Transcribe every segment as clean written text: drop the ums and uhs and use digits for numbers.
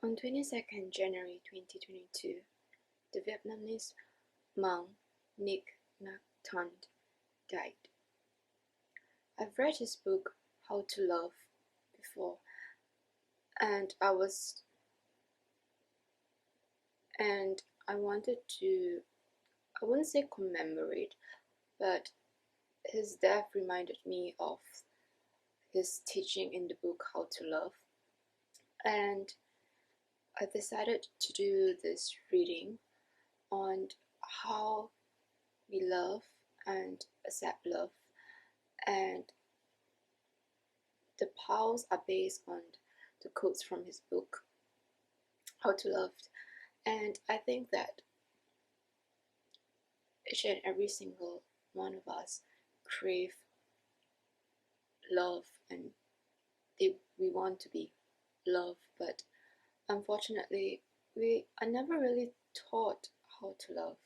On 22nd January 2022, the Vietnamese monk Thich Nhat Nanh died. I've read his book How to Love before, and I wanted to, I wouldn't say commemorate, but his death reminded me of his teaching in the book How to Love, and I decided to do this reading on how we love and accept love, and the powers are based on the quotes from his book How to Love. And I think that each and every single one of us crave love, and we want to be loved, but unfortunately we are never really taught how to love.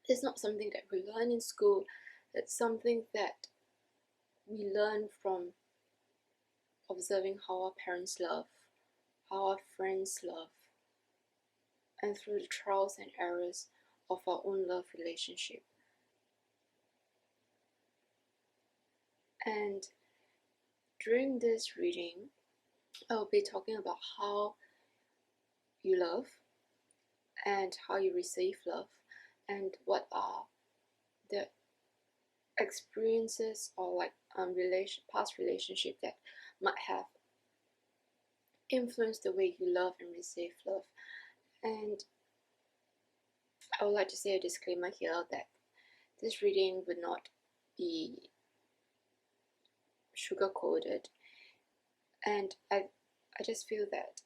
It's not something that we learn in school. It's something that we learn from observing how our parents love, how our friends love, and through the trials and errors of our own love relationship. And during this reading, I'll be talking about how you love and how you receive love, and what are the experiences or past relationship that might have influenced the way you love and receive love. And I would like to say a disclaimer here that this reading would not be sugar-coated, and I just feel that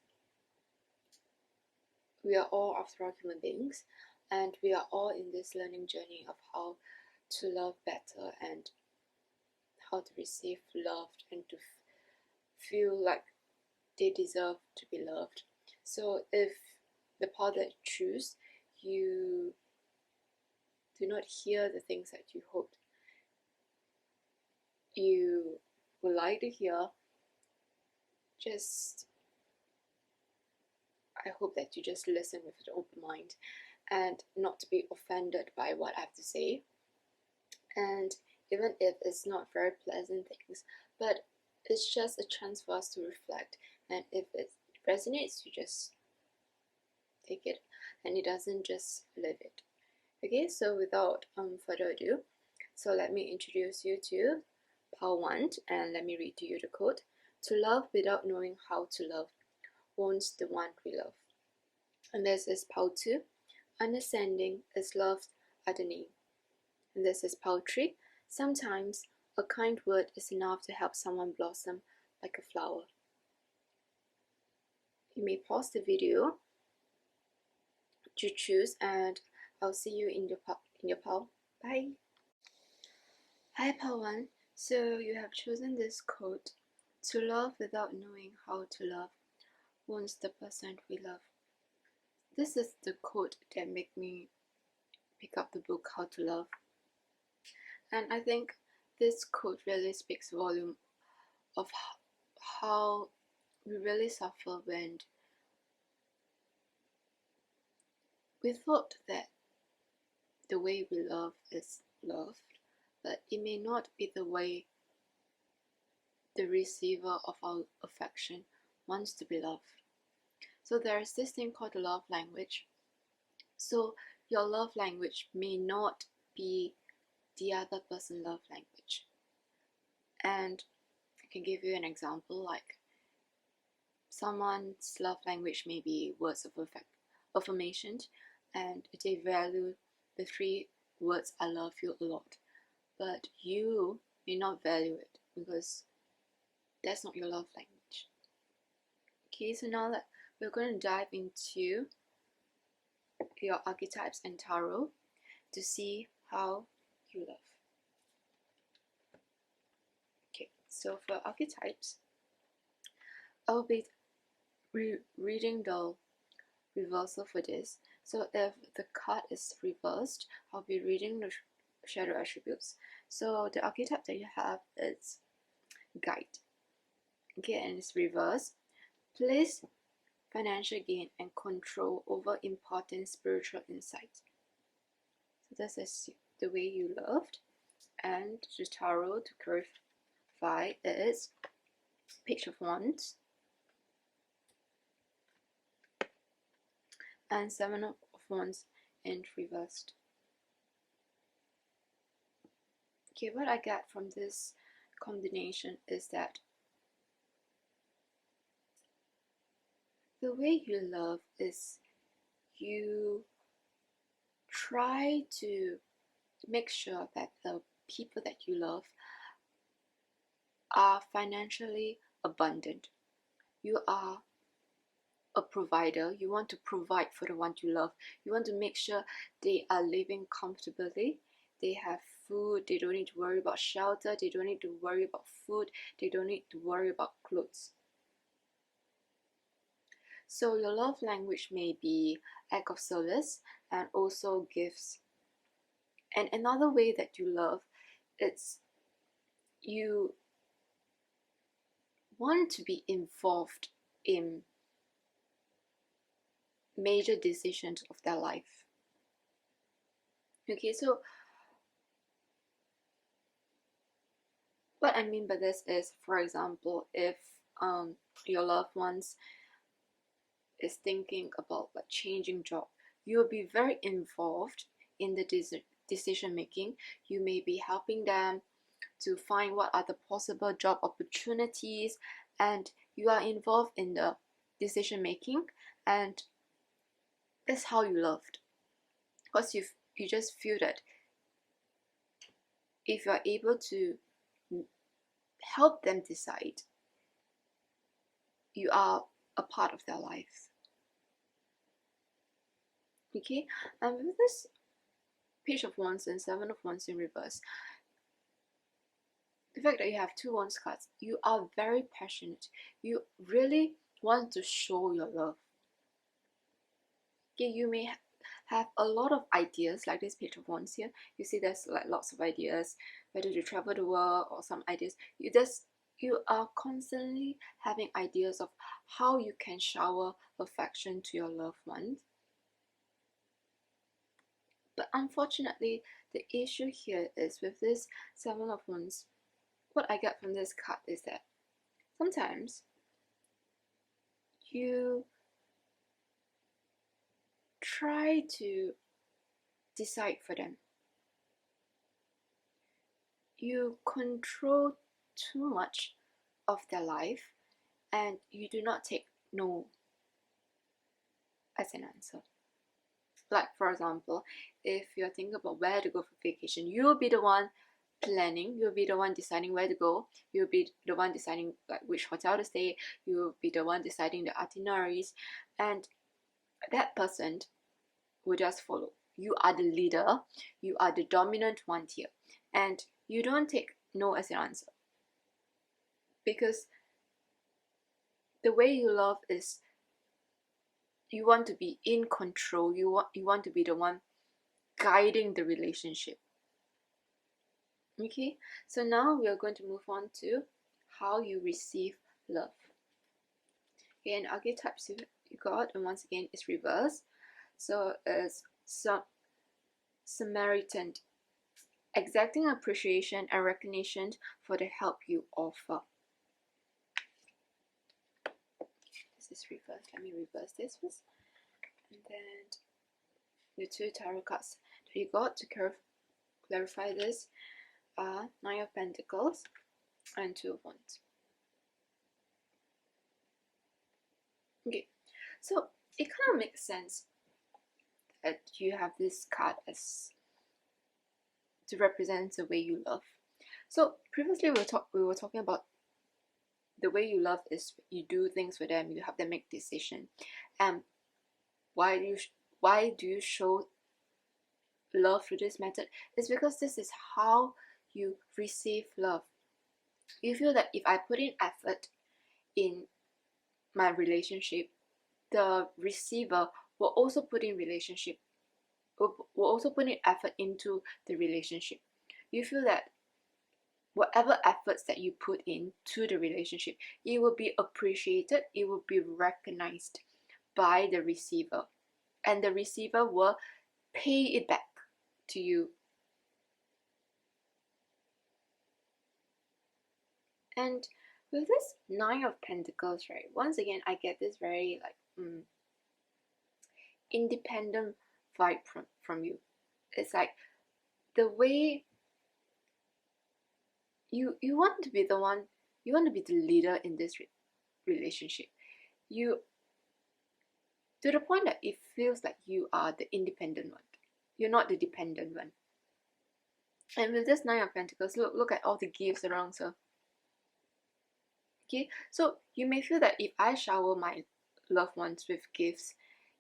we are all, after all, human beings, and we are all in this learning journey of how to love better and how to receive love and to feel like they deserve to be loved. So if the path that you choose, you do not hear the things that you hoped you would like to hear, I hope that you just listen with an open mind and not to be offended by what I have to say. And even if it's not very pleasant things, but it's just a chance for us to reflect, and if it resonates, you just take it, and it doesn't, just live it. Okay, so without further ado, so let me introduce you to Part 1, and let me read to you the quote. To love without knowing how to love wounds the one we love. And this is Part 2. Understanding is love's other name. And this is Part 3. Sometimes a kind word is enough to help someone blossom like a flower. You may pause the video to choose, and I'll see you in your Part. Bye. Hi, Part 1. So you have chosen this quote. To love without knowing how to love wounds the person we love. This is the quote that made me pick up the book How to Love. And I think this quote really speaks volume of how we really suffer when we thought that the way we love is loved, but it may not be the way the receiver of our affection wants to be loved. So there's this thing called the love language. So your love language may not be the other person's love language. And I can give you an example, like someone's love language may be words of affirmation, and they value the 3 words I love you a lot, but you may not value it because that's not your love language. Okay, so now we're going to dive into your archetypes and tarot to see how you love. Okay, so for archetypes, I'll be reading the reversal for this. So if the card is reversed, I'll be reading the shadow attributes. So the archetype that you have is guide. Okay, and it's reversed. Please financial gain, and control over important spiritual insights. So this is the way you loved. And the tarot to clarify is Page of Wands and Seven of Wands in reversed. Okay, what I get from this combination is that the way you love is you try to make sure that the people that you love are financially abundant. You are a provider. You want to provide for the one you love. You want to make sure they are living comfortably. They have food. They don't need to worry about shelter. They don't need to worry about food. They don't need to worry about clothes. So your love language may be act of service and also gifts. And another way that you love, it's you want to be involved in major decisions of their life. Okay, so what I mean by this is, for example, if your loved ones is thinking about like changing job, you will be very involved in the decision making. You may be helping them to find what are the possible job opportunities, and you are involved in the decision making, and that's how you loved, because you just feel that if you are able to help them decide, you are a part of their life. Okay, and with this Page of Wands and Seven of Wands in reverse, the fact that you have two Wands cards, you are very passionate. You really want to show your love. Okay, you may have a lot of ideas, like this Page of Wands here. You see there's like lots of ideas, whether to travel the world or some ideas. You are constantly having ideas of how you can shower affection to your loved ones. But unfortunately, the issue here is with this Seven of Wands, what I get from this card is that sometimes you try to decide for them. You control too much of their life, and you do not take no as an answer. Like, for example, if you're thinking about where to go for vacation, you'll be the one planning, you'll be the one deciding where to go, you'll be the one deciding like which hotel to stay, you'll be the one deciding the itineraries, and that person will just follow. You are the leader, you are the dominant one here, and you don't take no as an answer, because the way you love is you want to be in control. You want to be the one guiding the relationship. Okay, so now we are going to move on to how you receive love. Okay, and archetypes you got, and once again it's reverse. So it's Samaritan, exacting appreciation and recognition for the help you offer. This is reversed. Let me reverse this first. And then the two tarot cards that you got to clarify this are Nine of Pentacles and Two of Wands. Okay, so it kind of makes sense that you have this card as to represent the way you love. So previously we were talking about the way you love is you do things for them, you have them make decisions. And why do you show love through this method? It's because this is how you receive love. You feel that if I put in effort in my relationship, the receiver will also put in effort into the relationship. You feel that whatever efforts that you put into the relationship, it will be appreciated, it will be recognized. by the receiver, and the receiver will pay it back to you. And with this Nine of Pentacles, right, once again I get this very like independent vibe from you. It's like the way you want to be the one, you want to be the leader in this relationship. You, to the point that it feels like you are the independent one. You're not the dependent one. And with this Nine of Pentacles, look at all the gifts around her. Okay, so you may feel that if I shower my loved ones with gifts,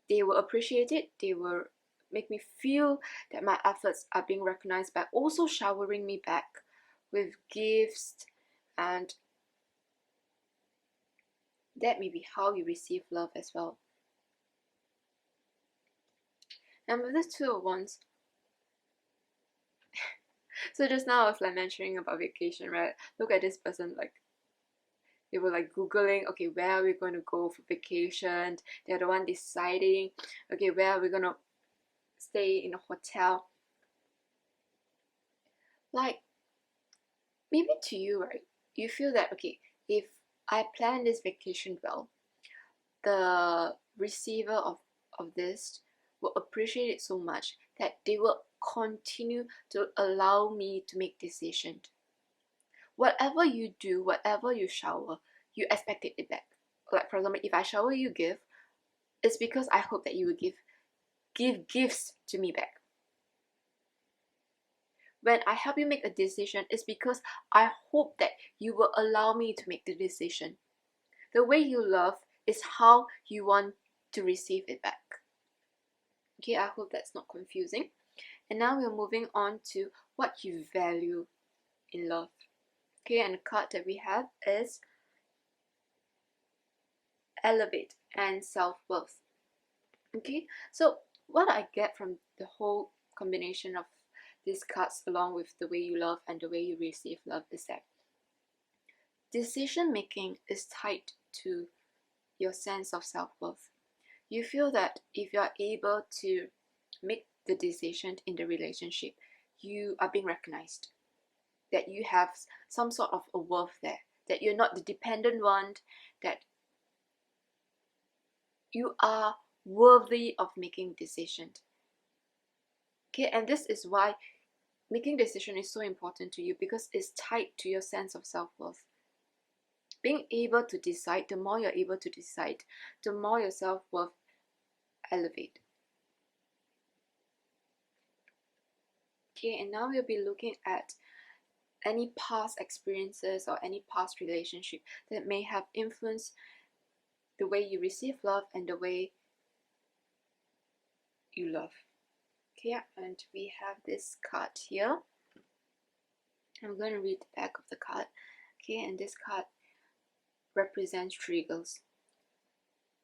they will appreciate it. They will make me feel that my efforts are being recognized by also showering me back with gifts, and that may be how you receive love as well. And with this Two of Wands, so just now I was like mentioning about vacation, right? Look at this person, like they were like googling, okay, where are we going to go for vacation? They're the one deciding, okay, where are we going to stay in a hotel? Like maybe to you, right, you feel that, okay, if I plan this vacation well, the receiver of this will appreciate it so much that they will continue to allow me to make decisions. Whatever you do, whatever you shower, you expect it back. Like for example, if I shower you gift, it's because I hope that you will give gifts to me back. When I help you make a decision, it's because I hope that you will allow me to make the decision. The way you love is how you want to receive it back. Okay, I hope that's not confusing. And now we're moving on to what you value in love. Okay, and the card that we have is Elevate and Self-Worth. Okay, so what I get from the whole combination of these cards, along with the way you love and the way you receive love, is that decision making is tied to your sense of self-worth. You feel that if you are able to make the decision in the relationship, you are being recognized, that you have some sort of a worth there, that you're not the dependent one, that you are worthy of making decisions. Okay, and this is why making decision is so important to you, because it's tied to your sense of self-worth. Being able to decide, the more you're able to decide, the more your self-worth elevate. Okay, and now we'll be looking at any past experiences or any past relationship that may have influenced the way you receive love and the way you love. Okay, and we have this card here. I'm going to read the back of the card. Okay, and this card represents triggers.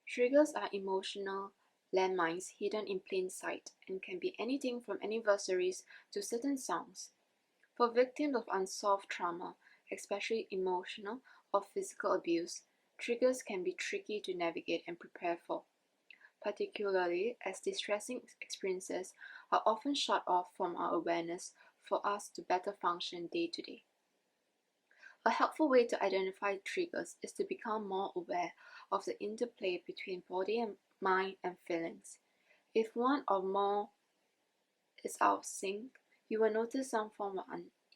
Triggers are emotional landmines hidden in plain sight and can be anything from anniversaries to certain songs. For victims of unsolved trauma, especially emotional or physical abuse, triggers can be tricky to navigate and prepare for, particularly as distressing experiences are often shut off from our awareness for us to better function day to day. A helpful way to identify triggers is to become more aware of the interplay between body and mind and feelings. If one or more is out of sync, you will notice some form of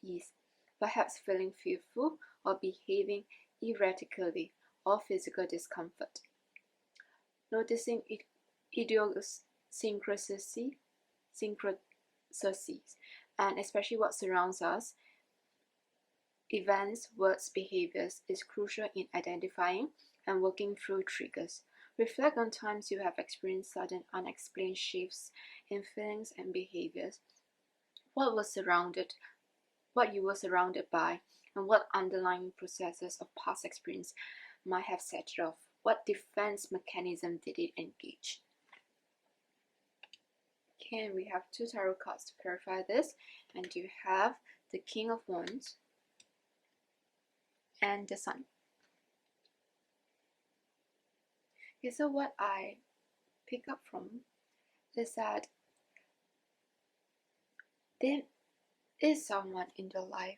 unease, perhaps feeling fearful or behaving erratically, or physical discomfort. Noticing idiosyncrasies, and especially what surrounds us, events, words, behaviors, is crucial in identifying and working through triggers. Reflect on times you have experienced sudden unexplained shifts in feelings and behaviors. What you were surrounded by, and what underlying processes of past experience might have set it off. What defense mechanism did it engage? Okay, and we have two tarot cards to clarify this, and you have the King of Wands and the Sun. Okay, so what I pick up from is that there is someone in your life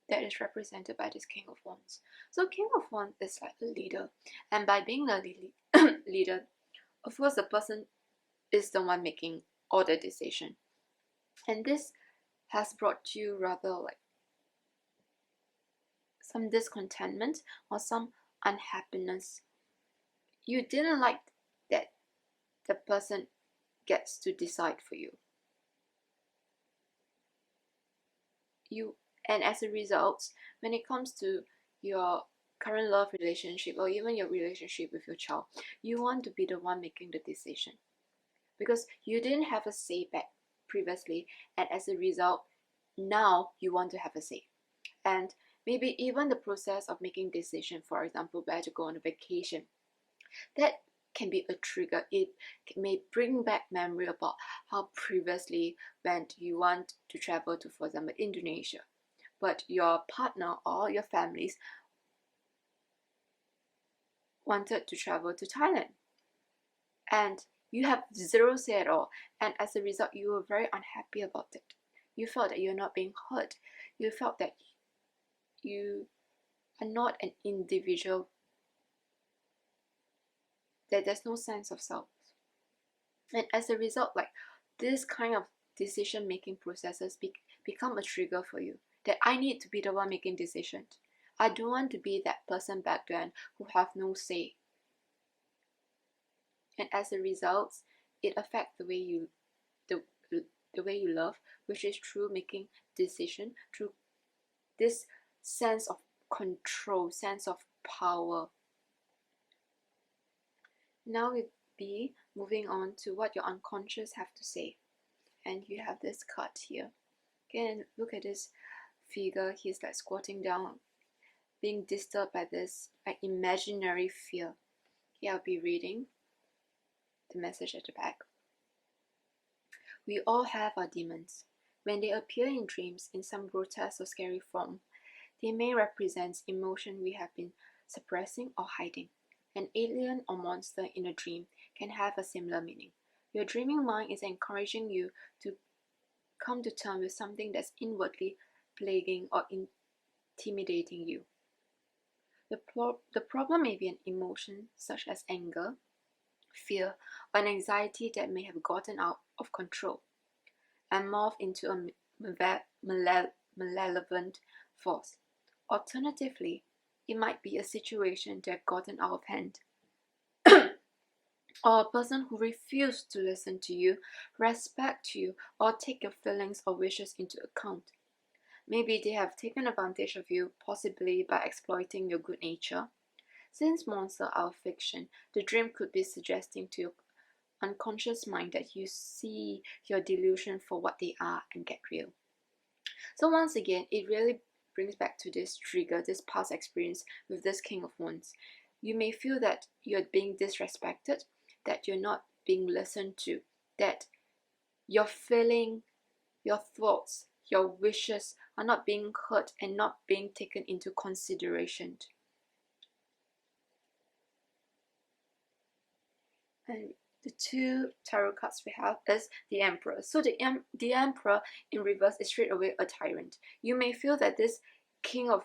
that is represented by this King of Wands. So King of Wands is like a leader, and by being the leader, of course the person is the one making all the decision, and this has brought you rather like some discontentment or some unhappiness. You didn't like that the person gets to decide for you. And as a result, when it comes to your current love relationship or even your relationship with your child, you want to be the one making the decision because you didn't have a say back previously, and as a result, now you want to have a say. And maybe even the process of making decision, for example, where to go on a vacation, that can be a trigger. It may bring back memory about how previously when you want to travel to, for example, Indonesia, but your partner or your families wanted to travel to Thailand, and you have zero say at all, and as a result you were very unhappy about it. You felt that you're not being heard. You felt that you are not an individual, that there's no sense of self. And as a result, like this kind of decision making processes become a trigger for you, that I need to be the one making decisions. I don't want to be that person back then who have no say. And as a result, it affects the way you the way you love, which is through making decision, through this sense of control, sense of power. Now we'll be moving on to what your unconscious have to say. And you have this card here. Again, look at this figure. He's like squatting down, being disturbed by this like imaginary fear. Here I'll be reading the message at the back. We all have our demons. When they appear in dreams in some grotesque or scary form, they may represent emotion we have been suppressing or hiding. An alien or monster in a dream can have a similar meaning. Your dreaming mind is encouraging you to come to terms with something that's inwardly plaguing or intimidating you. The problem may be an emotion such as anger, fear, or an anxiety that may have gotten out of control and morphed into a malevolent force. Alternatively, it might be a situation that gotten out of hand, or a person who refused to listen to you, respect you, or take your feelings or wishes into account. Maybe they have taken advantage of you, possibly by exploiting your good nature. Since monsters are fiction, the dream could be suggesting to your unconscious mind that you see your delusion for what they are and get real. So once again, it really brings back to this trigger, this past experience with this King of Wands. You may feel that you're being disrespected, that you're not being listened to, that your feeling, your thoughts, your wishes are not being heard and not being taken into consideration. And the two tarot cards we have is the Emperor. So the Emperor in reverse is straight away a tyrant. You may feel that this King of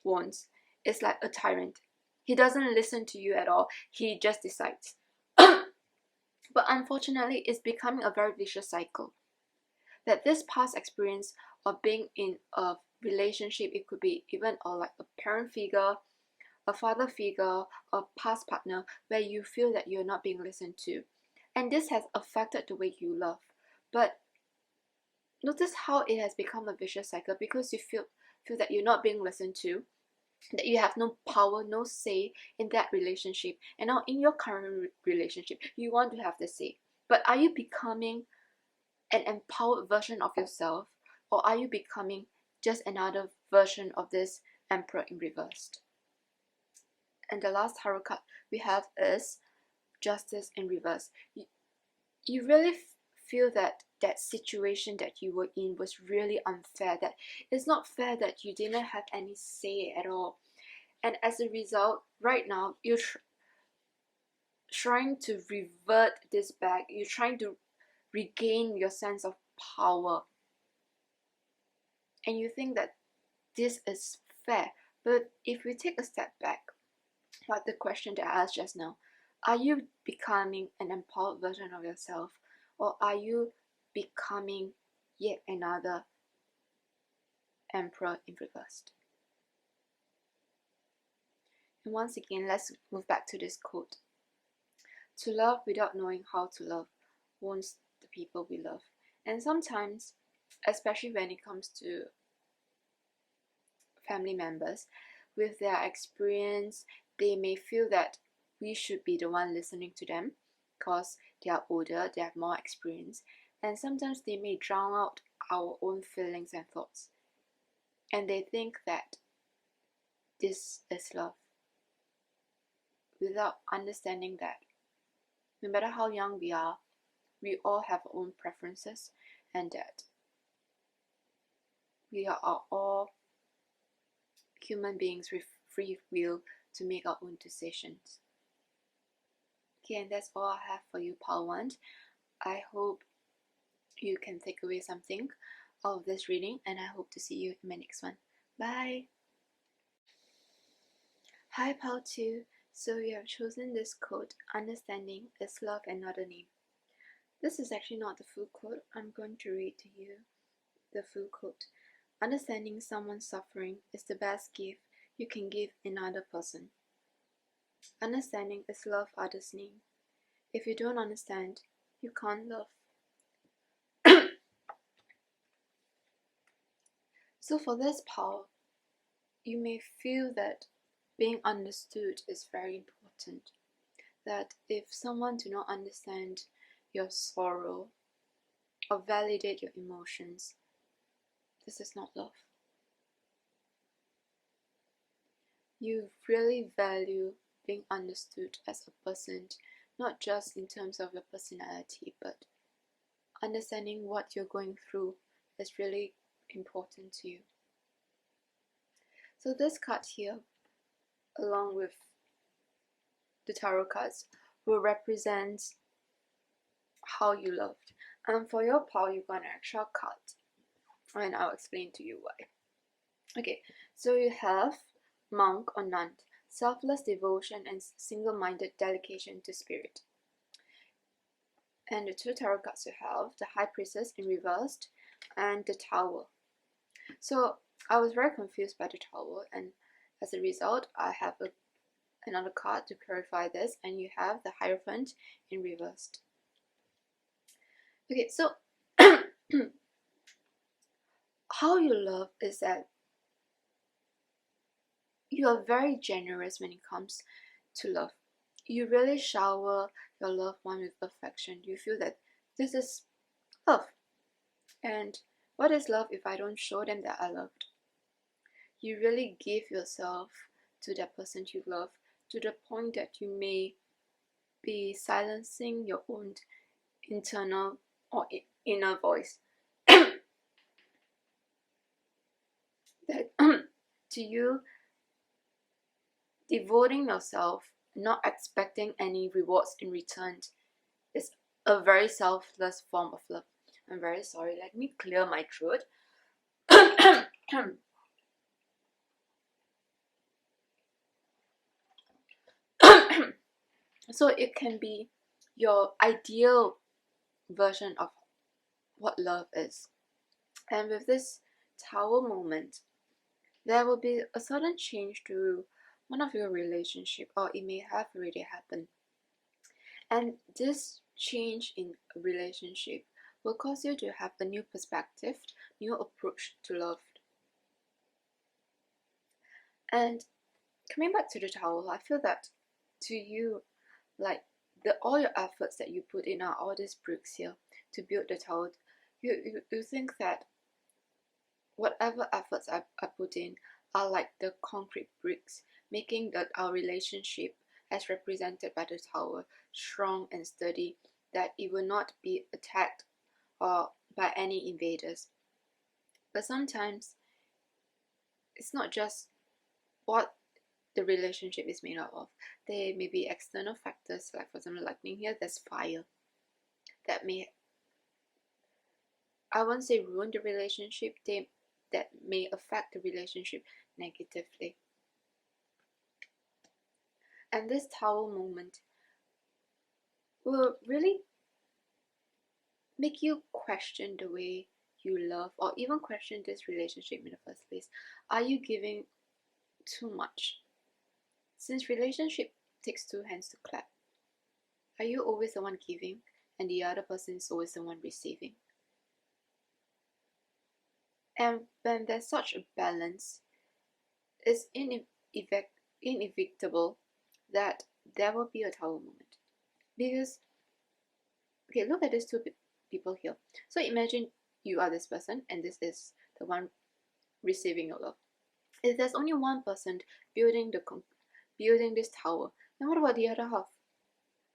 Wands is like a tyrant. He doesn't listen to you at all. He just decides. But unfortunately, it's becoming a very vicious cycle. That this past experience of being in a relationship, it could be even like a parent figure, a father figure, a past partner, where you feel that you're not being listened to. And this has affected the way you love. But notice how it has become a vicious cycle, because you feel that you're not being listened to, that you have no power, no say in that relationship. And now in your current relationship, you want to have the say. But are you becoming an empowered version of yourself, or are you becoming just another version of this Emperor in reverse? And the last tarot card we have is Justice in reverse. You really feel that that situation that you were in was really unfair, that it's not fair that you didn't have any say at all. And as a result, right now, trying to revert this back. You're trying to regain your sense of power. And you think that this is fair. But if we take a step back, like the question that I asked just now, are you becoming an empowered version of yourself, or are you becoming yet another emperor in reverse? And once again, let's move back to this quote. To love without knowing how to love wounds the people we love. And sometimes, especially when it comes to family members, with their experience, they may feel that we should be the one listening to them because they are older, they have more experience, and sometimes they may drown out our own feelings and thoughts. And they think that this is love, without understanding that no matter how young we are, we all have our own preferences, and that we are all human beings with free will to make our own decisions. Okay, and that's all I have for you, Part 1. I hope you can take away something out of this reading, and I hope to see you in my next one. Bye! Hi, Part 2. So you have chosen this quote, understanding is love and not a name. This is actually not the full quote. I'm going to read to you the full quote. Understanding someone's suffering is the best gift you can give another person. Understanding is love others' name. If you don't understand, you can't love. So for this part, you may feel that being understood is very important. That if someone do not understand your sorrow or validate your emotions, this is not love. You really value being understood as a person, not just in terms of your personality, but understanding what you're going through is really important to you. So this card here, along with the tarot cards, will represent how you loved. And for your pile, you got an extra card, and I'll explain to you why. Okay, so you have monk or nun, selfless devotion and single-minded dedication to spirit. And the two tarot cards you have, the High Priestess in reversed and the Tower. So I was very confused by the Tower, and as a result, I have another card to clarify this, and you have the Hierophant in reversed. Okay, so how you love is that you are very generous when it comes to love. You really shower your loved one with affection. You feel that this is love. And what is love if I don't show them that I loved? You really give yourself to that person you love, to the point that you may be silencing your own internal or inner voice. That to you, devoting yourself, not expecting any rewards in return, is a very selfless form of love. I'm very sorry, let me clear my throat. So it can be your ideal version of what love is. And with this Tower moment, there will be a sudden change to one of your relationship, or it may have already happened. And this change in a relationship will cause you to have a new perspective, new approach to love. And coming back to the Tower, I feel that to you, like all your efforts that you put in are all these bricks here to build the Tower. You think that whatever efforts I put in are like the concrete bricks, making our relationship, as represented by the Tower, strong and sturdy, that it will not be attacked or by any invaders. But sometimes it's not just what the relationship is made out of. There may be external factors, like for example, lightning here, there's fire, that may, I won't say ruin the relationship, that may affect the relationship negatively. And this Tower moment will really make you question the way you love, or even question this relationship in the first place. Are you giving too much? Since relationship takes two hands to clap, are you always the one giving and the other person is always the one receiving? And when there's such a balance, it's inevitable that there will be a Tower moment. Because, okay, look at these two people here. So imagine you are this person and this is the one receiving your love. If there's only one person building this tower, then what about the other half?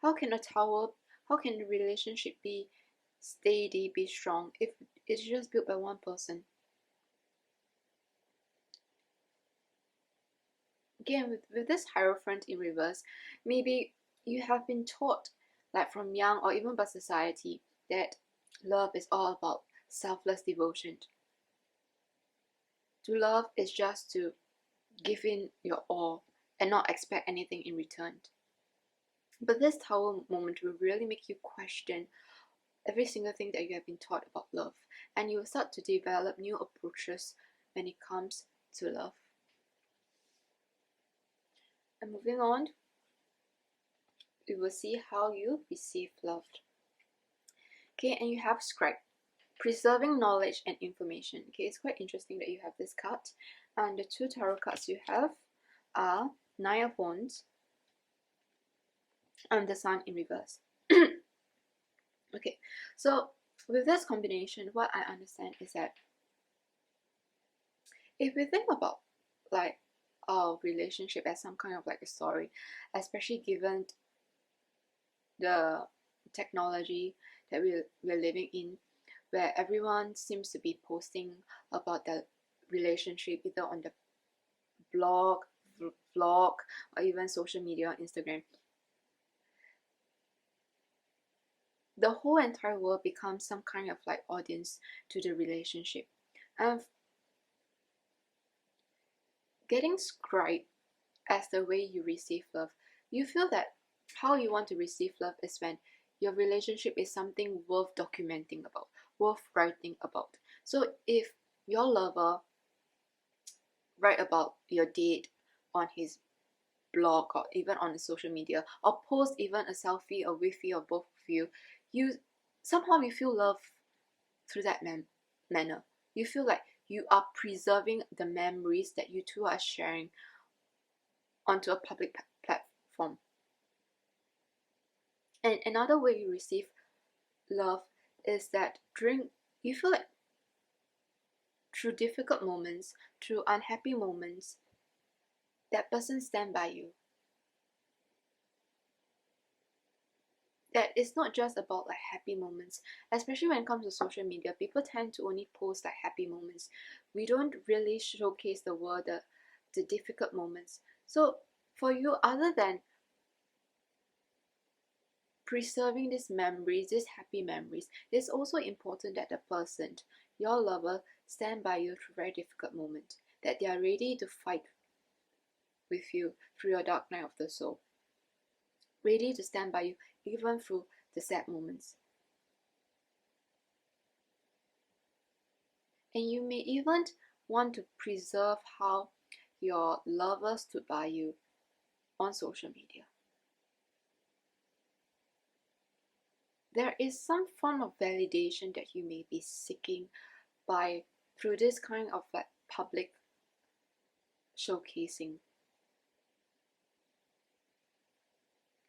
How can the relationship be steady, be strong, if it's just built by one person? Again, with this Hierophant in reverse, maybe you have been taught, like from young or even by society, that love is all about selfless devotion. To love is just to give in your all and not expect anything in return. But this Tower moment will really make you question every single thing that you have been taught about love, and you will start to develop new approaches when it comes to love. And moving on, we will see how you receive love. Okay, and you have Scribe, preserving knowledge and information. Okay, it's quite interesting that you have this card. And the two tarot cards you have are Nine of Wands and the Sun in reverse. Okay, so with this combination, what I understand is that if we think about like our relationship as some kind of like a story, especially given the technology that we're living in, where everyone seems to be posting about their relationship either on the blog, vlog, or even social media, Instagram. The whole entire world becomes some kind of like audience to the relationship. And getting Scribe as the way you receive love, you feel that how you want to receive love is when your relationship is something worth documenting about, worth writing about. So if your lover write about your date on his blog or even on the social media, or post even a selfie or wifey of both of you, somehow you feel love through that manner. You feel like you are preserving the memories that you two are sharing onto a public platform. And another way you receive love is that you feel like through difficult moments, through unhappy moments, that person stand by you. That it's not just about like happy moments, especially when it comes to social media. People tend to only post like happy moments. We don't really showcase the world the difficult moments. So for you, other than preserving these memories, these happy memories, it's also important that the person, your lover, stand by you through very difficult moments, that they are ready to fight with you through your dark night of the soul, ready to stand by you even through the sad moments. And you may even want to preserve how your lover stood by you on social media. There is some form of validation that you may be seeking through this kind of like public showcasing.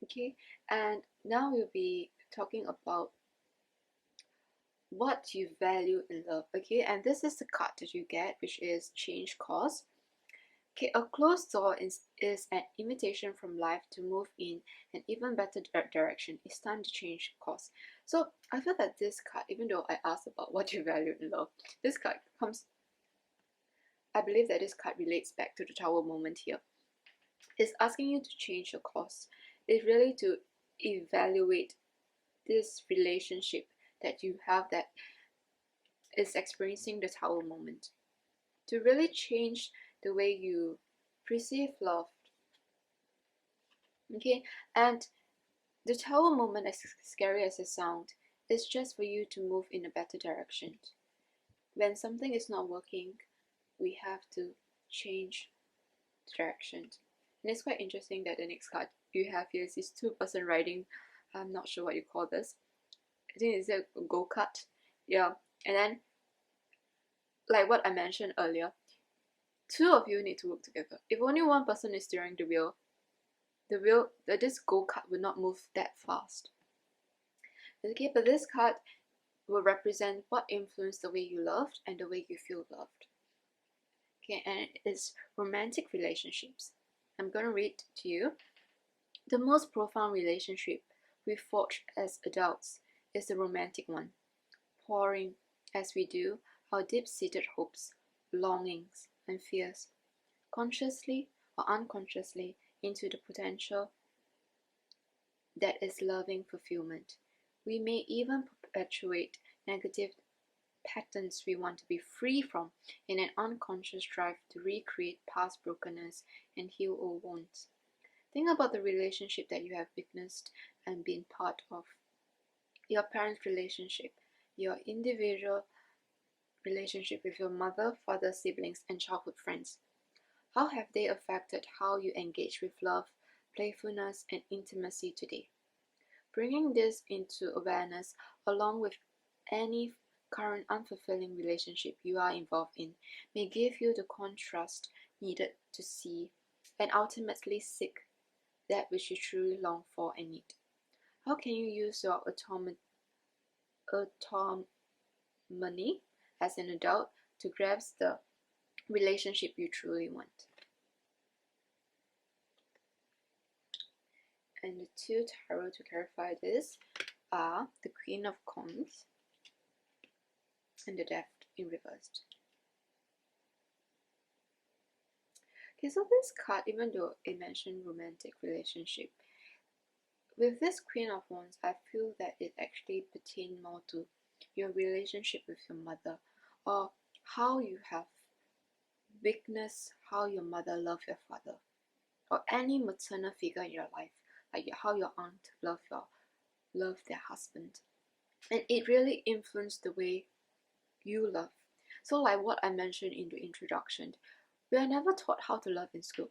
Okay, and now we'll be talking about what you value in love. Okay, and this is the card that you get, which is change course. Okay, a closed door is an invitation from life to move in an even better direction. It's time to change course. So I feel that this card, even though I asked about what you value in love, this card I believe that this card relates back to the Tower moment here. It's asking you to change your course. It's really to evaluate this relationship that you have that is experiencing the tower moment, to really change the way you perceive love. Okay, and the tower moment, as scary as it sounds, is just for you to move in a better direction. When something is not working, we have to change direction. And it's quite interesting that the next card you have here is this two-person riding. I'm not sure what you call this. I think it's a go-kart. Yeah, and then like what I mentioned earlier, two of you need to work together. If only one person is steering the wheel, this go-kart will not move that fast. Okay, but this card will represent what influenced the way you loved and the way you feel loved. Okay, and it's romantic relationships. I'm going to read to you. The most profound relationship we forge as adults is the romantic one, pouring, as we do, our deep-seated hopes, longings, and fears, consciously or unconsciously, into the potential that is loving fulfillment. We may even perpetuate negative patterns we want to be free from in an unconscious drive to recreate past brokenness and heal old wounds. Think about the relationship that you have witnessed and been part of. Your parents' relationship, your individual relationship with your mother, father, siblings, and childhood friends. How have they affected how you engage with love, playfulness, and intimacy today? Bringing this into awareness, along with any current unfulfilling relationship you are involved in, may give you the contrast needed to see and ultimately seek that which you truly long for and need. How can you use your autonomy as an adult to grasp the relationship you truly want? And the two tarot to clarify this are the Queen of Coins and the Death in reversed. Okay, so this card, even though it mentioned romantic relationship, with this Queen of Wands, I feel that it actually pertains more to your relationship with your mother, or how you have witnessed how your mother loved your father, or any maternal figure in your life, like how your aunt loved their husband. And it really influenced the way you love. So like what I mentioned in the introduction, we are never taught how to love in school.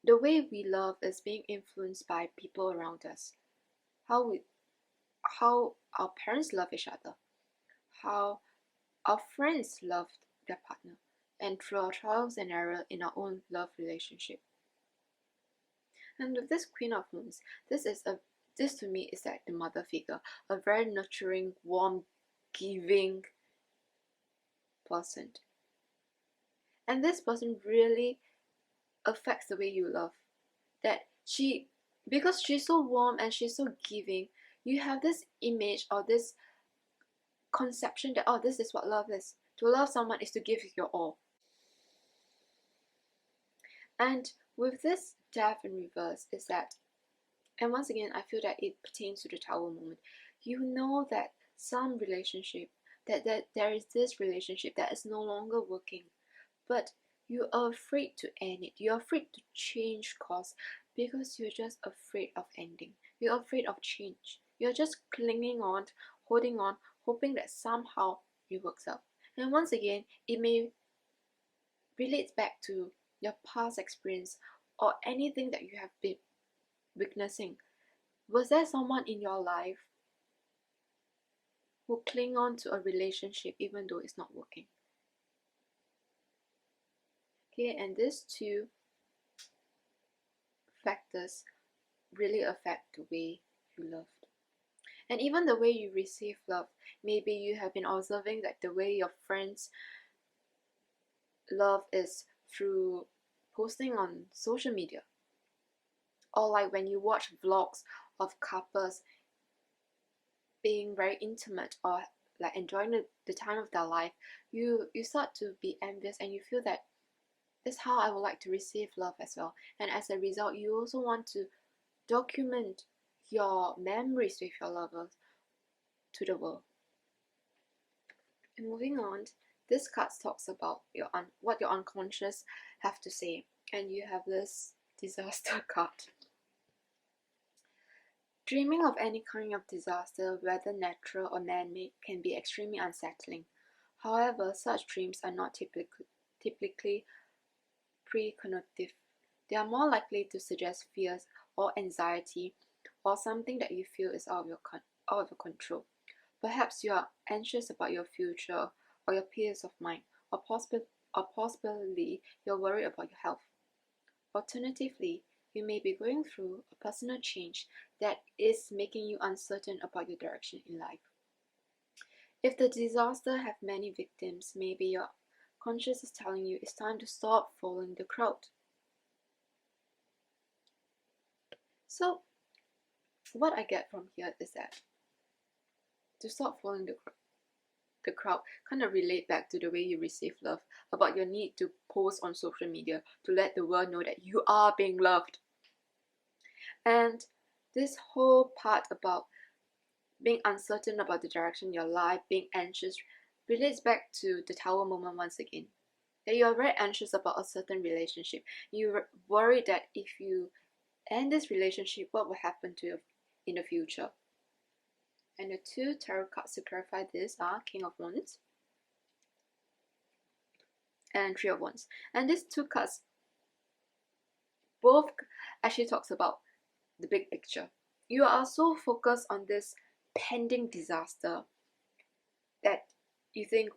The way we love is being influenced by people around us. How our parents love each other, how our friends loved their partner, and through our trials and error in our own love relationship. And with this Queen of Wands, this to me is like the mother figure, a very nurturing, warm, giving person. And this person really affects the way you love. That because she's so warm and she's so giving, you have this image or this conception that, oh, this is what love is. To love someone is to give your all. And with this Death in reverse is that, and once again, I feel that it pertains to the Tower moment. You know that some relationship, that there is this relationship that is no longer working, but you are afraid to end it. You're afraid to change course because you're just afraid of ending. You're afraid of change. You're just clinging on, holding on, hoping that somehow it works out. And once again, it may relate back to your past experience or anything that you have been witnessing. Was there someone in your life who cling on to a relationship even though it's not working? Okay, and these two factors really affect the way you loved. And even the way you receive love. Maybe you have been observing that the way your friends love is through posting on social media. Or like when you watch vlogs of couples being very intimate or like enjoying the time of their life, you start to be envious and you feel that That's how I would like to receive love as well. And as a result, you also want to document your memories with your lovers to the world. And moving on, this card talks about what your unconscious have to say. And you have this disaster card. Dreaming of any kind of disaster, whether natural or man-made, can be extremely unsettling. However, such dreams are not typically precognitive. They are more likely to suggest fears or anxiety or something that you feel is out of your control. Perhaps you are anxious about your future or your peace of mind, or possibly you're worried about your health. Alternatively, you may be going through a personal change that is making you uncertain about your direction in life. If the disaster have many victims, maybe your conscience is telling you it's time to stop following the crowd. So, what I get from here is that to stop following the crowd kind of relate back to the way you receive love, about your need to post on social media to let the world know that you are being loved. And this whole part about being uncertain about the direction of your life, being anxious, relates back to the tower moment once again. That you are very anxious about a certain relationship. You're worried that if you end this relationship, what will happen to you in the future? And the two tarot cards to clarify this are King of Wands and Three of Wands. And these two cards both actually talks about the big picture. You are so focused on this pending disaster that you think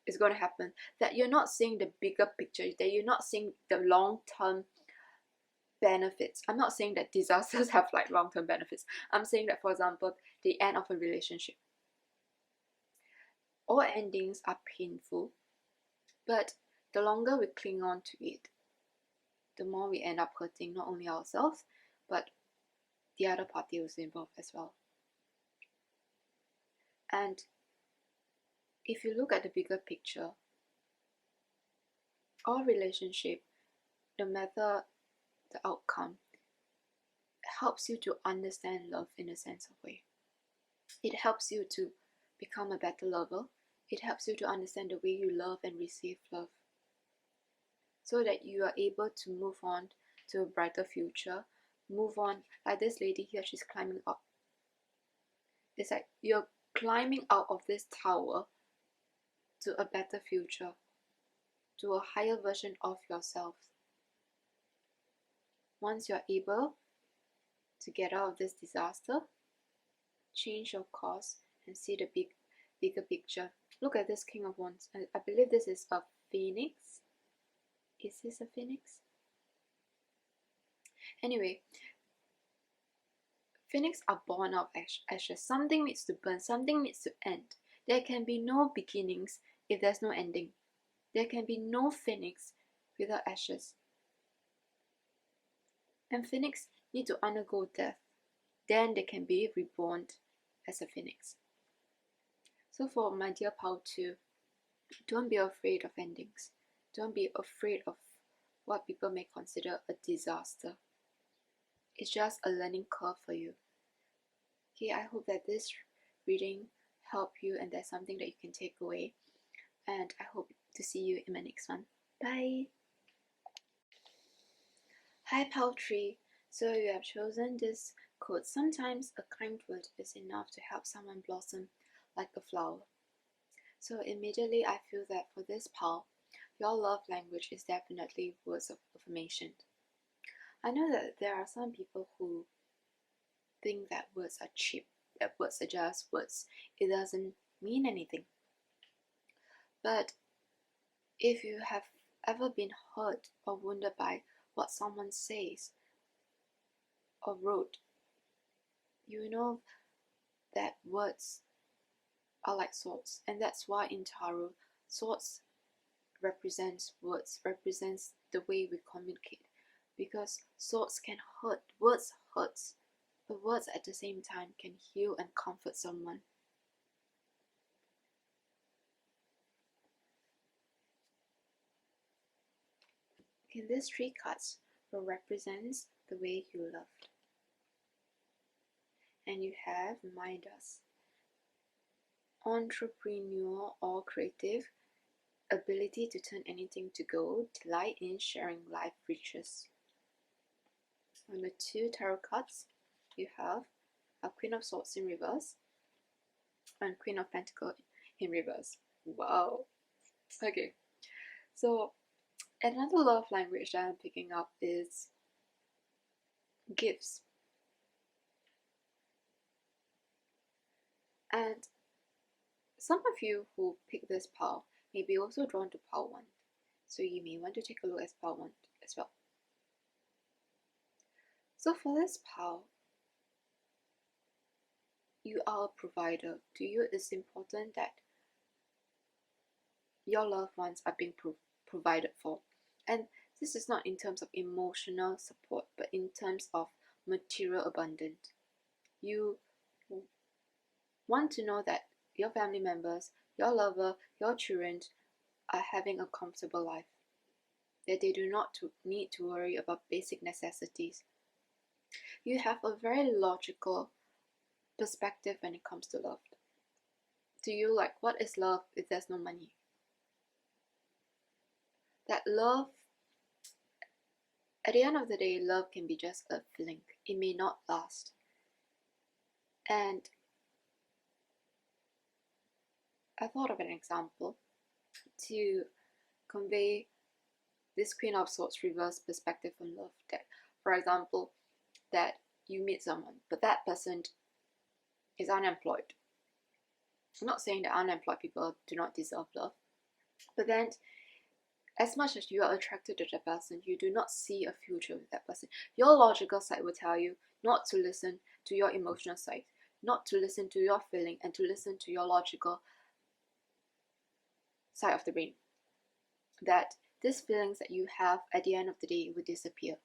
is going to happen, that you're not seeing the bigger picture, that you're not seeing the long-term benefits. I'm not saying that disasters have like long-term benefits. I'm saying that, for example, the end of a relationship. All endings are painful, but the longer we cling on to it, the more we end up hurting not only ourselves, but the other party who's involved as well. And if you look at the bigger picture, all relationship, no matter the outcome, helps you to understand love in a sense of way. It helps you to become a better lover. It helps you to understand the way you love and receive love, so that you are able to move on to a brighter future. Move on, like this lady here, she's climbing up. It's like you're climbing out of this tower to a better future, to a higher version of yourself. Once you're able to get out of this disaster, change your course and see the bigger picture. Look at this King of Wands. I believe this is a phoenix. Is this a phoenix? Anyway, phoenix are born out of ashes. Something needs to burn, something needs to end. There can be no beginnings if there's no ending. There can be no phoenix without ashes. And phoenix need to undergo death. Then they can be reborn as a phoenix. So for my dear pal too, don't be afraid of endings. Don't be afraid of what people may consider a disaster. It's just a learning curve for you. Okay, I hope that this reading helped you and there's something that you can take away. And I hope to see you in my next one. Bye! Hi Paltry! So you have chosen this quote. Sometimes a kind word is enough to help someone blossom like a flower. So immediately I feel that for this pal, your love language is definitely words of affirmation. I know that there are some people who think that words are cheap, that words are just words. It doesn't mean anything. But if you have ever been hurt or wounded by what someone says or wrote, you know that words are like swords, and that's why in tarot, swords represents words, represents the way we communicate, because swords can hurt, words hurts, but words at the same time can heal and comfort someone. Okay, these 3 cards will represent the way you loved. And you have Midas, entrepreneur or creative, ability to turn anything to gold, delight in sharing life riches. On the 2 tarot cards, you have a Queen of Swords in reverse and Queen of Pentacles in reverse. Wow. Okay, so another love language that I'm picking up is gifts. And some of you who pick this pile may be also drawn to pile 1, so you may want to take a look at pile 1 as well. So for this pile, you are a provider. To you, it's important that your loved ones are being provided for. And this is not in terms of emotional support, but in terms of material abundance. You want to know that your family members, your lover, your children are having a comfortable life, that they do not need to worry about basic necessities. You have a very logical perspective when it comes to love. To you, like, what is love if there's no money? That love, at the end of the day, love can be just a feeling. It may not last. And I thought of an example to convey this Queen of Swords reverse perspective on love. That, for example, that you meet someone, but that person is unemployed. I'm not saying that unemployed people do not deserve love, but then as much as you are attracted to that person, you do not see a future with that person. Your logical side will tell you not to listen to your emotional side, not to listen to your feeling, and to listen to your logical side of the brain. That these feelings that you have at the end of the day will disappear.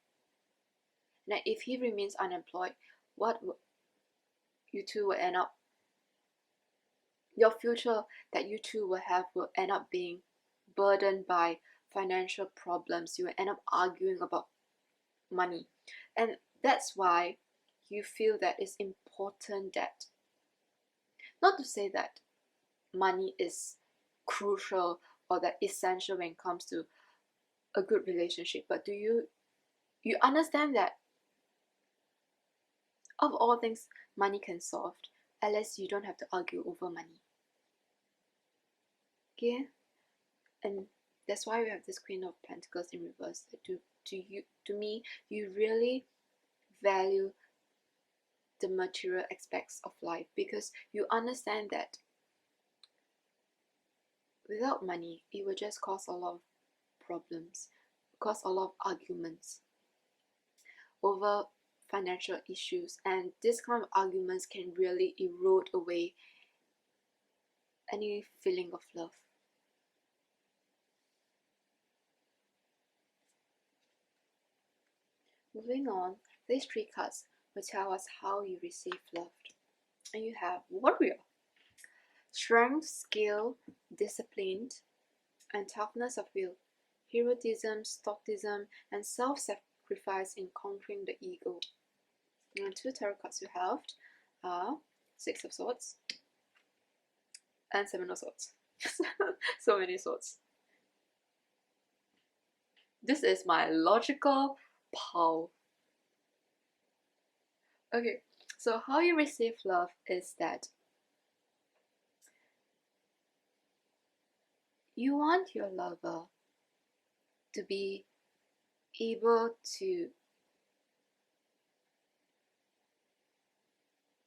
Now, if he remains unemployed, you two will end up, your future that you two will have will end up being burdened by financial problems. You will end up arguing about money. And that's why you feel that it's important that, not to say that money is crucial or that essential when it comes to a good relationship, but do you understand that of all things money can solve, unless you don't have to argue over money. Okay? And that's why we have this Queen of Pentacles in reverse. To me, you really value the material aspects of life, because you understand that without money, it will just cause a lot of problems, cause a lot of arguments over financial issues, and this kind of arguments can really erode away any feeling of love. Moving on, these 3 cards will tell us how you receive love. And you have Warrior, strength, skill, discipline, and toughness of will, heroism, stoicism, and self-sacrifice in conquering the ego. And 2 tarot cards you have are 6 of Swords and 7 of Swords. So many swords. This is my logical pile. Okay, so how you receive love is that you want your lover to be able to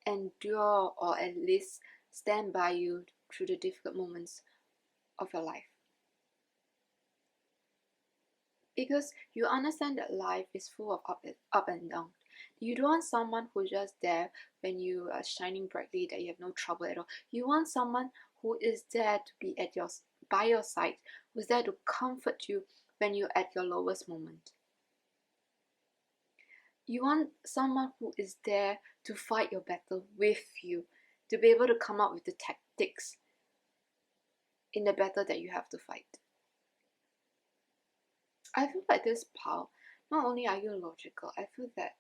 endure or at least stand by you through the difficult moments of your life. Because you understand that life is full of up and down. You don't want someone who's just there when you are shining brightly, that you have no trouble at all. You want someone who is there to be by your side, who's there to comfort you when you're at your lowest moment. You want someone who is there to fight your battle with you, to be able to come up with the tactics in the battle that you have to fight. I feel like this part, not only are you logical, I feel that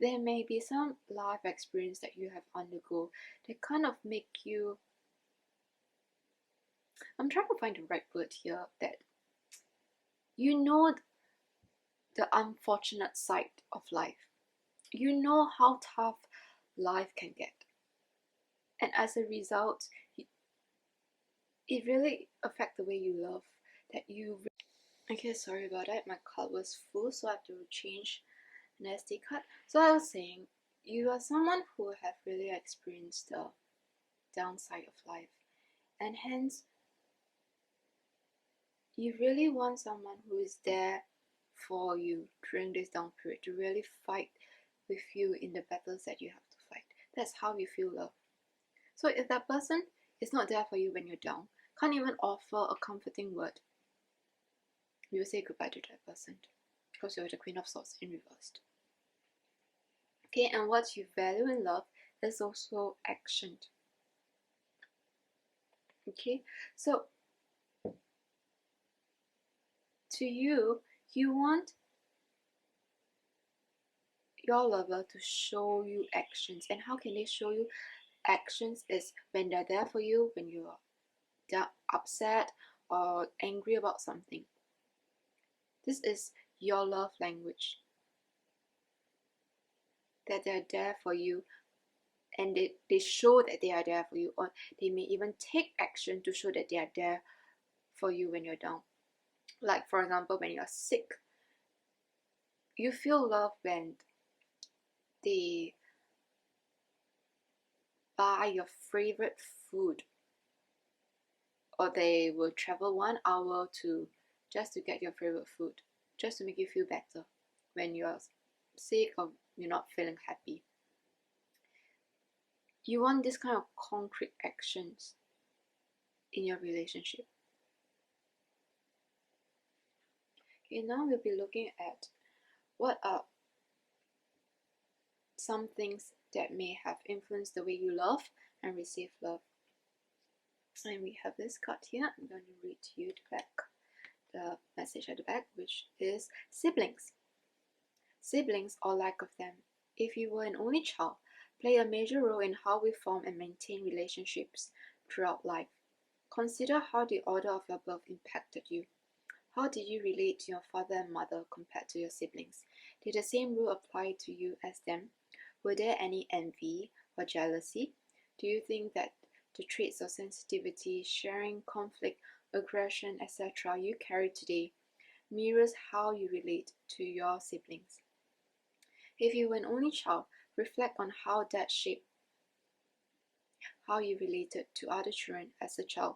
there may be some life experience that you have undergo that kind of make you, I'm trying to find the right word here, that you know the unfortunate side of life. You know how tough life can get. And as a result, it really affects the way you love. That you. Okay, sorry about that. My card was full, so I have to change an SD card. So I was saying, you are someone who have really experienced the downside of life, and hence you really want someone who is there for you during this down period, to really fight with you in the battles that you have to fight. That's how you feel love. So if that person is not there for you when you're down, can't even offer a comforting word, you will say goodbye to that person, because you're the Queen of Swords in reversed. Okay, and what you value in love is also action. Okay, so to you, you want your lover to show you actions. And how can they show you actions? Is when they're there for you when you're upset or angry about something. This is your love language, that they're there for you, and they show that they are there for you, or they may even take action to show that they are there for you when you're down. Like for example, when you're sick, you feel love when they buy your favorite food, or they will travel 1 hour just to get your favorite food, just to make you feel better when you're sick or you're not feeling happy. You want this kind of concrete actions in your relationship. Okay, now we'll be looking at what are some things that may have influenced the way you love and receive love. And we have this card here. I'm going to read to you the message at the back, which is siblings. Siblings, or lack of them, if you were an only child, play a major role in how we form and maintain relationships throughout life. Consider how the order of your birth impacted you. How did you relate to your father and mother compared to your siblings? Did the same rule apply to you as them? Were there any envy or jealousy? Do you think that the traits of sensitivity, sharing, conflict, aggression, etc. you carry today mirrors how you relate to your siblings? If you were an only child, reflect on how that shaped how you related to other children as a child,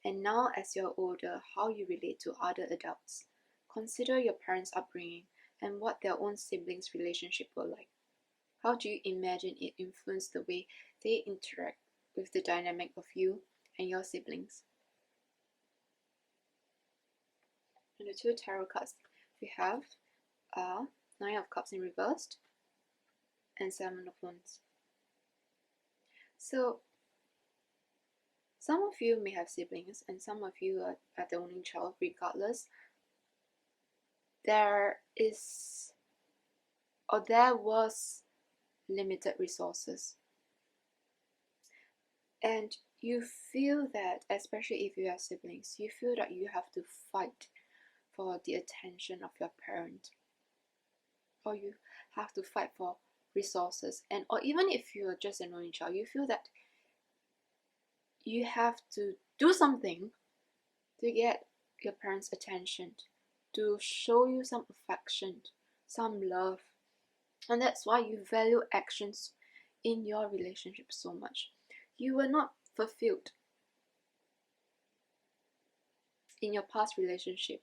and now as you're older, how you relate to other adults. Consider your parents' upbringing and what their own siblings' relationship were like. How do you imagine it influenced the way they interact with the dynamic of you and your siblings? And the 2 tarot cards we have are 9 of Cups in reversed and 7 of Wands. So some of you may have siblings, and some of you are the only child. Regardless, there was limited resources, and you feel that, especially if you have siblings, you feel that you have to fight for the attention of your parent, or you have to fight for resources, or even if you're just an only child, you feel that you have to do something to get your parents' attention, to show you some affection, some love. And that's why you value actions in your relationship so much. You were not fulfilled in your past relationship,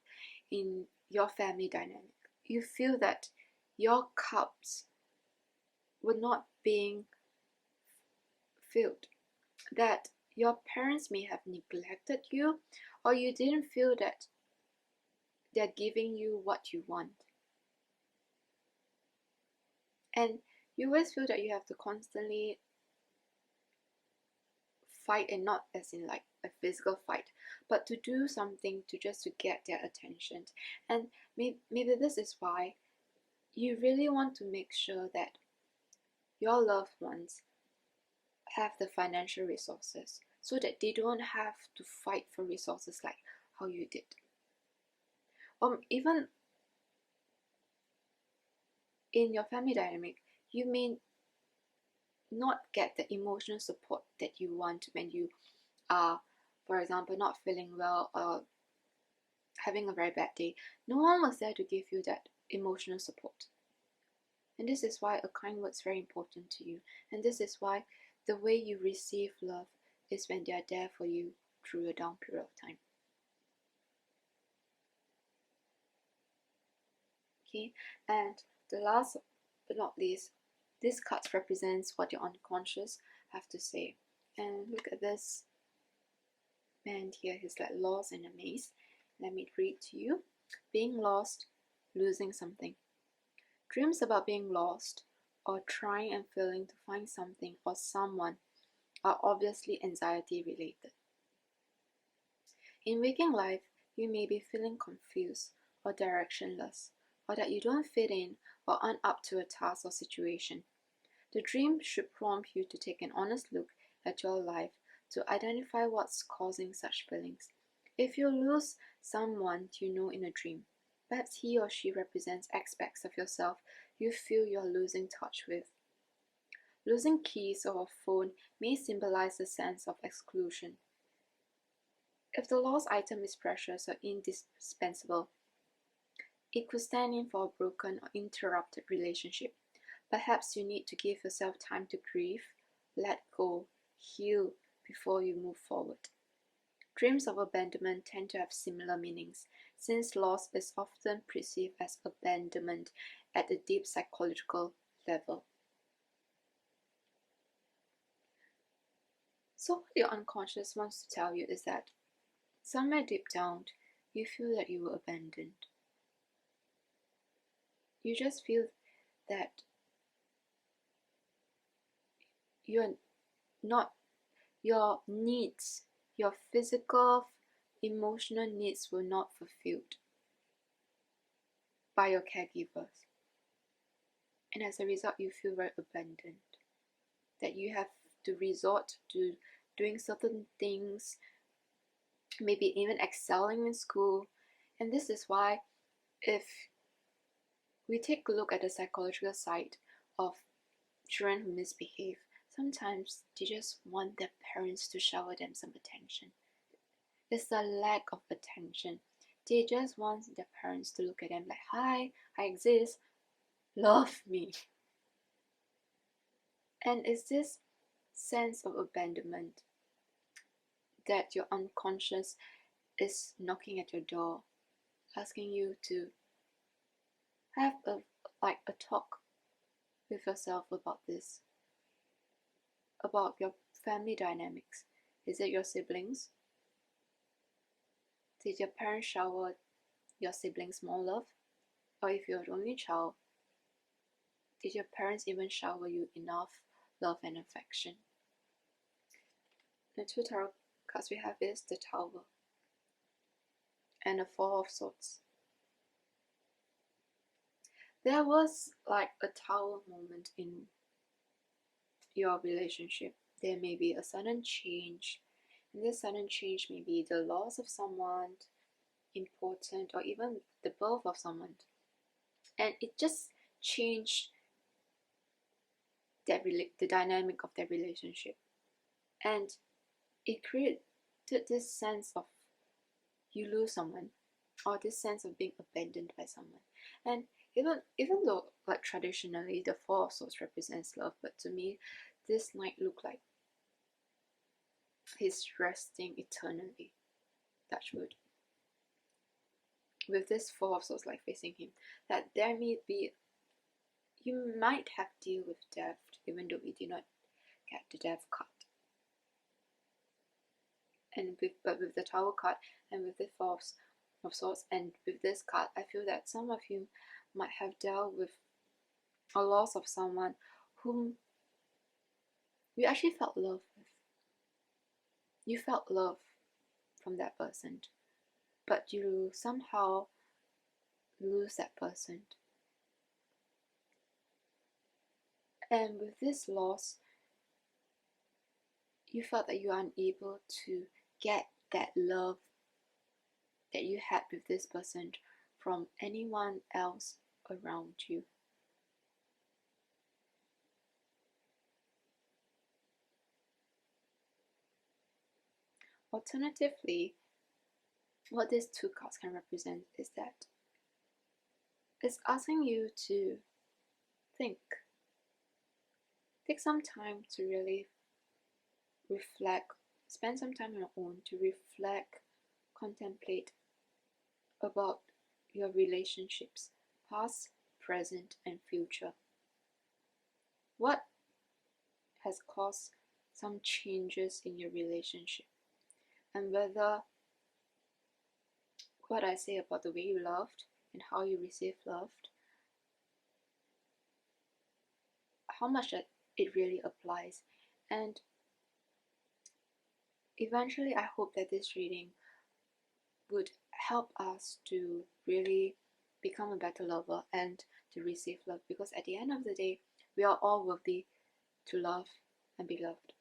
in your family dynamic. You feel that your cups were not being filled, that your parents may have neglected you, or you didn't feel that they're giving you what you want. And you always feel that you have to constantly fight, and not as in like a physical fight, but to do something to just to get their attention. And maybe this is why you really want to make sure that your loved ones have the financial resources so that they don't have to fight for resources like how you did. Or even in your family dynamic, you may not get the emotional support that you want when you are, for example, not feeling well or having a very bad day. No one was there to give you that emotional support. And this is why a kind word is very important to you. And this is why the way you receive love is when they are there for you through a down period of time. Okay, and the last but not least, this card represents what your unconscious have to say. And look at this man here, he's like lost in a maze. Let me read to you. Being lost, losing something. Dreams about being lost or trying and failing to find something or someone are obviously anxiety related. In waking life, you may be feeling confused or directionless, or that you don't fit in or aren't up to a task or situation. The dream should prompt you to take an honest look at your life to identify what's causing such feelings. If you lose someone you know in a dream, perhaps he or she represents aspects of yourself you feel you're losing touch with. Losing keys or a phone may symbolize a sense of exclusion. If the lost item is precious or indispensable, it could stand in for a broken or interrupted relationship. Perhaps you need to give yourself time to grieve, let go, heal before you move forward. Dreams of abandonment tend to have similar meanings, since loss is often perceived as abandonment at a deep psychological level. So what your unconscious wants to tell you is that somewhere deep down, you feel that you were abandoned. You just feel that you're not, your needs, your physical, emotional needs were not fulfilled by your caregivers. And as a result, you feel very abandoned. That you have to resort to doing certain things, maybe even excelling in school. And this is why, if we take a look at the psychological side of children who misbehave, sometimes they just want their parents to shower them some attention. It's a lack of attention. They just want their parents to look at them like, hi, I exist, love me. And it's this sense of abandonment that your unconscious is knocking at your door, asking you to have a talk with yourself about this, about your family dynamics. Is it your siblings? Did your parents shower your siblings more love? Or if you're the only child, did your parents even shower you enough love and affection? The two tarot cards we have is the Tower and the Four of Swords. There was like a tower moment in your relationship. There may be a sudden change, and this sudden change may be the loss of someone important or even the birth of someone, and it just changed the dynamic of their relationship, and it created this sense of you lose someone, or this sense of being abandoned by someone. And even though like traditionally the Four of Swords represents love, but to me this might look like he's resting eternally, touch wood, with this Four of Swords like facing him, that there may be, you might have deal with death, even though we did not get the death card. And with the Tower card and with the Four of Swords and with this card, I feel that some of you might have dealt with a loss of someone whom you actually felt love with. You felt love. from that person, but you somehow lose that person. And with this loss, you felt that you are unable to get that love that you had with this person from anyone else around you. Alternatively, what these two cards can represent is that it's asking you to think. Take some time to really reflect, spend some time on your own to reflect, contemplate about your relationships, past, present, and future. What has caused some changes in your relationship, and whether what I say about the way you loved and how you received loved, how much that it really applies. And eventually I hope that this reading would help us to really become a better lover and to receive love, because at the end of the day, we are all worthy to love and be loved.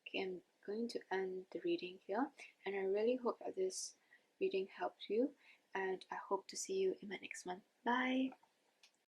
Okay, I'm going to end the reading here, and I really hope that this reading helped you, and I hope to see you in my next one. Bye!